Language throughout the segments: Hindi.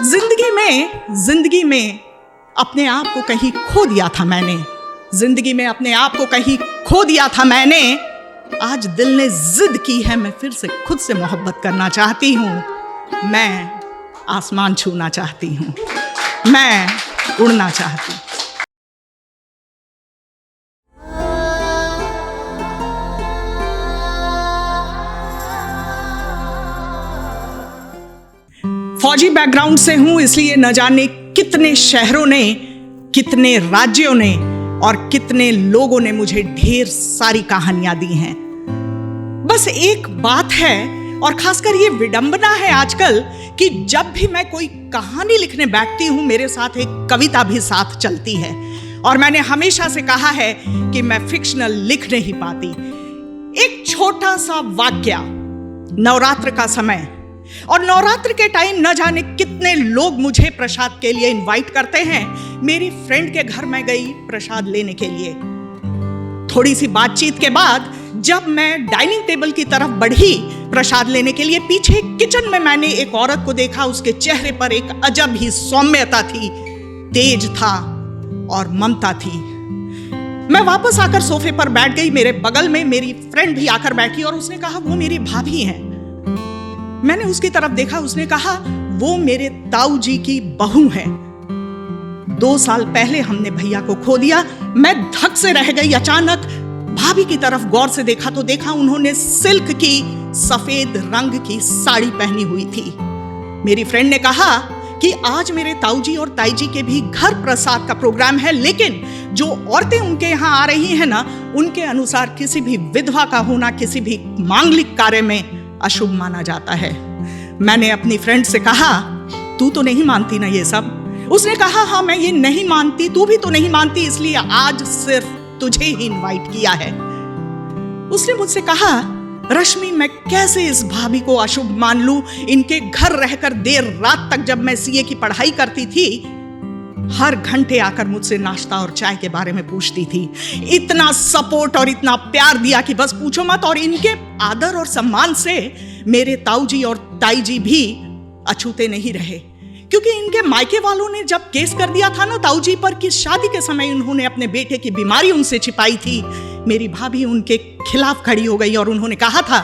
जिंदगी में अपने आप को कहीं खो दिया था मैंने। जिंदगी में अपने आप को कहीं खो दिया था मैंने। आज दिल ने जिद की है, मैं फिर से खुद से मोहब्बत करना चाहती हूँ। मैं आसमान छूना चाहती हूँ, मैं उड़ना चाहती हूँ। फौजी बैकग्राउंड से हूं, इसलिए न जाने कितने शहरों ने, कितने राज्यों ने और कितने लोगों ने मुझे ढेर सारी कहानियां दी हैं। बस एक बात है, और खासकर ये विडंबना है आजकल, कि जब भी मैं कोई कहानी लिखने बैठती हूं मेरे साथ एक कविता भी साथ चलती है। और मैंने हमेशा से कहा है कि मैं फिक्शनल लिख नहीं पाती। एक छोटा सा वाक्य, नवरात्र का समय, और नवरात्र के टाइम न जाने कितने लोग मुझे प्रसाद के लिए इनवाइट करते हैं। मेरी फ्रेंड के घर मैं गई प्रसाद लेने के लिए। थोड़ी सी बातचीत के बाद जब मैं डाइनिंग टेबल की तरफ बढ़ी प्रसाद लेने के लिए, पीछे किचन में मैंने एक औरत को देखा। उसके चेहरे पर एक अजब ही सौम्यता थी, तेज था और ममता थी। मैं वापस आकर सोफे पर बैठ गई। मेरे बगल में मेरी फ्रेंड भी आकर बैठी और उसने कहा वो मेरी भाभी हैं। मैंने उसकी तरफ देखा, उसने कहा वो मेरे ताऊ जी की बहू है। 2 साल पहले हमने भैया को खो दिया। मैं धक से रह गई। अचानक भाभी की तरफ गौर से देखा तो देखा उन्होंने सिल्क की सफेद रंग की साड़ी पहनी हुई थी। मेरी फ्रेंड ने कहा कि आज मेरे ताऊ जी और ताई जी के भी घर प्रसाद का प्रोग्राम है, लेकिन जो औरतें उनके यहाँ आ रही हैं ना, उनके अनुसार किसी भी विधवा का होना किसी भी मांगलिक कार्य में अशुभ माना जाता है। मैंने अपनी फ्रेंड से कहा तू तो नहीं मानती ना ये सब? उसने कहा हाँ मैं ये नहीं मानती, तू भी तो नहीं मानती, इसलिए आज सिर्फ तुझे ही इनवाइट किया है। उसने मुझसे कहा रश्मि मैं कैसे इस भाभी को अशुभ मान लूं? इनके घर रहकर देर रात तक जब मैं सीए की पढ़ाई करती थी, हर घंटे आकर मुझसे नाश्ता और चाय के बारे में पूछती थी। इतना सपोर्ट और इतना प्यार दिया कि बस पूछो मत। और इनके आदर और सम्मान से मेरे ताऊ जी और ताई जी भी अछूते नहीं रहे, क्योंकि इनके मायके वालों ने जब केस कर दिया था ना ताऊ जी पर कि शादी के समय उन्होंने अपने बेटे की बीमारी उनसे छिपाई थी, मेरी भाभी उनके खिलाफ खड़ी हो गई और उन्होंने कहा था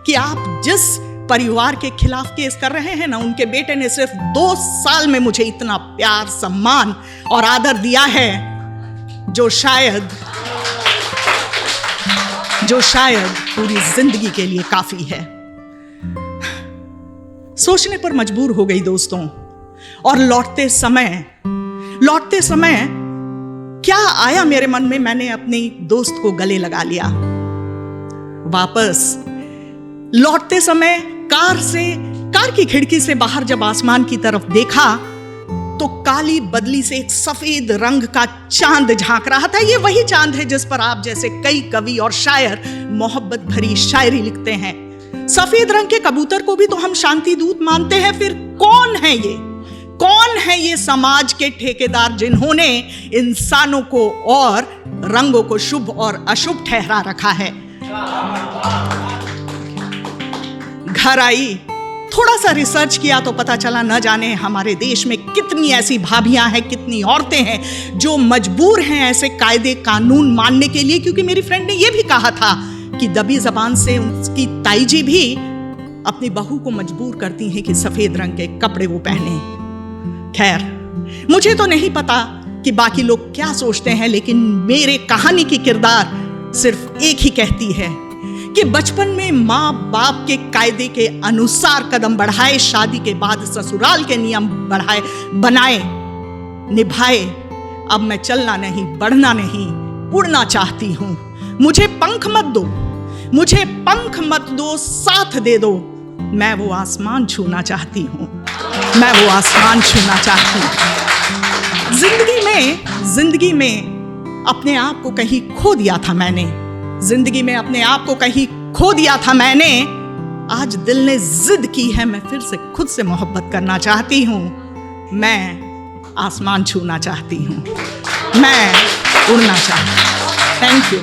कि आप जिस परिवार के खिलाफ केस कर रहे हैं ना, उनके बेटे ने सिर्फ 2 साल में मुझे इतना प्यार, सम्मान और आदर दिया है जो शायद पूरी जिंदगी के लिए काफी है। सोचने पर मजबूर हो गई दोस्तों। और लौटते समय क्या आया मेरे मन में, मैंने अपनी दोस्त को गले लगा लिया। वापस लौटते समय कार की खिड़की से बाहर जब आसमान की तरफ देखा तो काली बदली से एक सफेद रंग का चांद झांक रहा था। ये वही चांद है जिस पर आप जैसे कई कवि और शायर मोहब्बत भरी शायरी लिखते हैं। सफेद रंग के कबूतर को भी तो हम शांति दूत मानते हैं। फिर कौन है ये समाज के ठेकेदार जिन्होंने इंसानों को और रंगों को शुभ और अशुभ ठहरा रखा है? घर आई, थोड़ा सा रिसर्च किया तो पता चला न जाने हमारे देश में कितनी ऐसी भाभियां हैं, कितनी औरतें हैं जो मजबूर हैं ऐसे कायदे कानून मानने के लिए। क्योंकि मेरी फ्रेंड ने यह भी कहा था कि दबी जबान से उसकी ताई जी भी अपनी बहू को मजबूर करती हैं कि सफेद रंग के कपड़े वो पहने। खैर, मुझे तो नहीं पता कि बाकी लोग क्या सोचते हैं, लेकिन मेरे कहानी की किरदार सिर्फ एक ही कहती है कि बचपन में माँ बाप के कायदे के अनुसार कदम बढ़ाए, शादी के बाद ससुराल के नियम बनाए निभाए। अब मैं चलना नहीं, बढ़ना नहीं, उड़ना चाहती हूँ। मुझे पंख मत दो, साथ दे दो। मैं वो आसमान छूना चाहती हूँ, मैं वो आसमान छूना चाहती हूँ। जिंदगी में अपने आप को कहीं खो दिया था मैंने। जिंदगी में अपने आप को कहीं खो दिया था मैंने। आज दिल ने जिद की है, मैं फिर से खुद से मोहब्बत करना चाहती हूँ। मैं आसमान छूना चाहती हूँ, मैं उड़ना चाहती हूँ। Thank you.